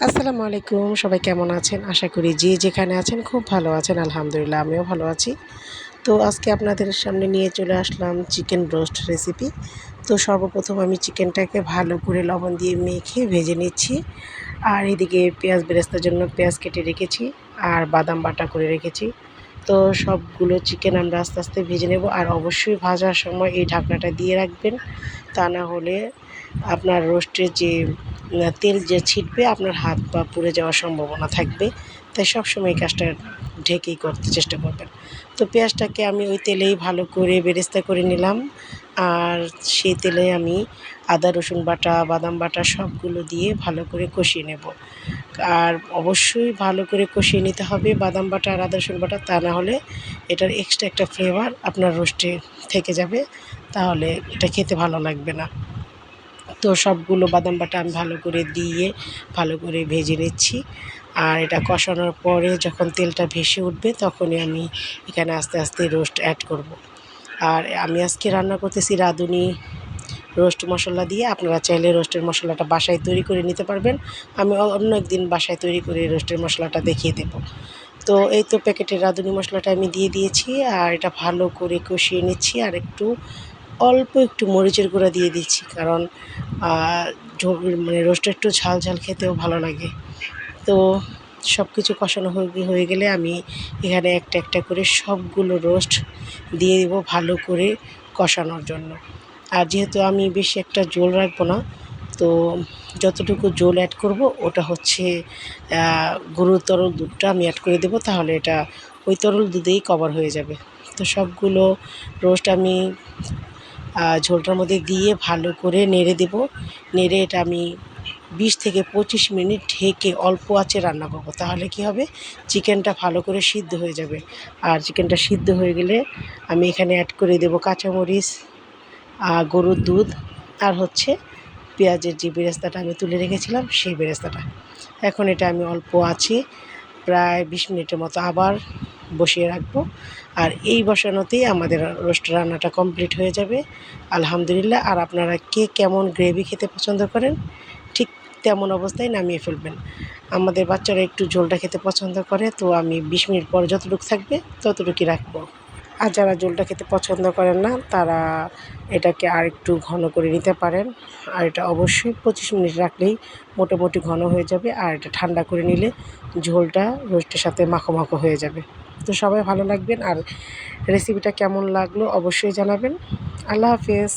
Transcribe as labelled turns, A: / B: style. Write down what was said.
A: আসসালামু আলাইকুম, সবাই কেমন আছেন? আশা করি যে যেখানে আছেন খুব ভালো আছেন। আলহামদুলিল্লাহ আমিও ভালো আছি। তো আজকে আপনাদের সামনে নিয়ে চলে আসলাম চিকেন রোস্ট রেসিপি। তো সর্বপ্রথম আমি চিকেনটাকে ভালো করে লবণ দিয়ে মেখে ভেজে নিচ্ছি। আর এদিকে পেঁয়াজ বেরেস্তার জন্য পেঁয়াজ কেটে রেখেছি আর বাদাম বাটা করে রেখেছি। তো সবগুলো চিকেন আমরা আস্তে আস্তে ভেজে নেব। আর অবশ্যই ভাজার সময় এই ঢাকনাটা দিয়ে রাখবেন, তা না হলে আপনার রোস্টের যে তেল যে ছিটবে আপনার হাত পা পুড়ে যাওয়ার সম্ভাবনা থাকবে। তাই সবসময় এই কাজটা ঢেকেই করতে চেষ্টা করবেন। তো পেঁয়াজটাকে আমি ওই তেলেই ভালো করে বেরেস্তা করে নিলাম। আর সেই তেলে আমি আদা রসুন বাটা বাদাম বাটা সবগুলো দিয়ে ভালো করে কষিয়ে নেব। আর অবশ্যই ভালো করে কষিয়ে নিতে হবে বাদাম বাটা আর আদা রসুন বাটা, তা না হলে এটার এক্সট্রা একটা ফ্লেভার আপনার রোস্টে থেকে যাবে, তাহলে এটা খেতে ভালো লাগবে না। তো সবগুলো বাদাম বাটা আমি ভালো করে দিয়ে ভালো করে ভেজে নিচ্ছি। আর এটা কষানোর পরে যখন তেলটা ভেসে উঠবে তখনই আমি এখানে আস্তে আস্তে রোস্ট অ্যাড করব। আর আমি আজকে রান্না করতেছি রাঁধুনি রোস্ট মশলা দিয়ে। আপনারা চাইলে রোস্টের মশলাটা বাসায় তৈরি করে নিতে পারবেন। আমি অন্য একদিন বাসায় তৈরি করে রোস্টের মশলাটা দেখিয়ে দেব। তো এই তো প্যাকেটের রাঁধুনি মশলাটা আমি দিয়ে দিয়েছি আর এটা ভালো করে কষিয়ে নিচ্ছি। আর অল্প একটু মরিচের গুঁড়া দিয়ে দিচ্ছি, কারণ মানে রোস্টটা একটু ঝাল ঝাল খেতেও ভালো লাগে। তো সব কিছু কষানো হয়ে গেলে আমি এখানে একটা একটা করে সবগুলো রোস্ট দিয়ে দেবো ভালো করে কষানোর জন্য। আর যেহেতু আমি বেশি একটা ঝোল রাখবো না, তো যতটুকু ঝোল অ্যাড করব ওটা হচ্ছে গরুর তরল দুধটা আমি অ্যাড করে দেবো, তাহলে এটা ওই তরল দুধেই কভার হয়ে যাবে। তো সবগুলো রোস্ট আমি ঝোলটার মধ্যে দিয়ে ভালো করে নেড়ে দেব। নেড়ে এটা আমি 20 থেকে 25 মিনিট ঢেকে অল্প আঁচে রান্না করব। তাহলে কি হবে, চিকেনটা ভালো করে সিদ্ধ হয়ে যাবে। আর চিকেনটা সিদ্ধ হয়ে গেলে আমি এখানে অ্যাড করে দেব কাঁচামরিচ, গরুর দুধ আর হচ্ছে পেঁয়াজের যে বেরেস্তাটা আমি তুলে রেখেছিলাম সেই বেরেস্তাটা। এখন এটা আমি অল্প আঁচে প্রায় 20 মিনিটের মতো আবার বসিয়ে রাখবো। আর এই বসানোতেই আমাদের রোস্ট রান্নাটা কমপ্লিট হয়ে যাবে আলহামদুলিল্লাহ। আর আপনারা কে কেমন গ্রেভি খেতে পছন্দ করেন ঠিক তেমন অবস্থায় নামিয়ে ফেলবেন। আমাদের বাচ্চারা একটু ঝোলটা খেতে পছন্দ করে, তো আমি 20 মিনিট পর যতটুকু থাকবে ততটুকুই রাখবো। আর যারা ঝোলটা খেতে পছন্দ করেন না তারা এটাকে আর একটু ঘন করে নিতে পারেন। আর এটা অবশ্যই 25 মিনিট রাখলেই মোটামুটি ঘন হয়ে যাবে। আর এটা ঠান্ডা করে নিলে ঝোলটা রোস্টের সাথে মাখো মাখো হয়ে যাবে। তো সবাই ভালো লাগবেন। আর রেসিপিটা কেমন লাগলো অবশ্যই জানাবেন। আল্লাহ হাফেজ।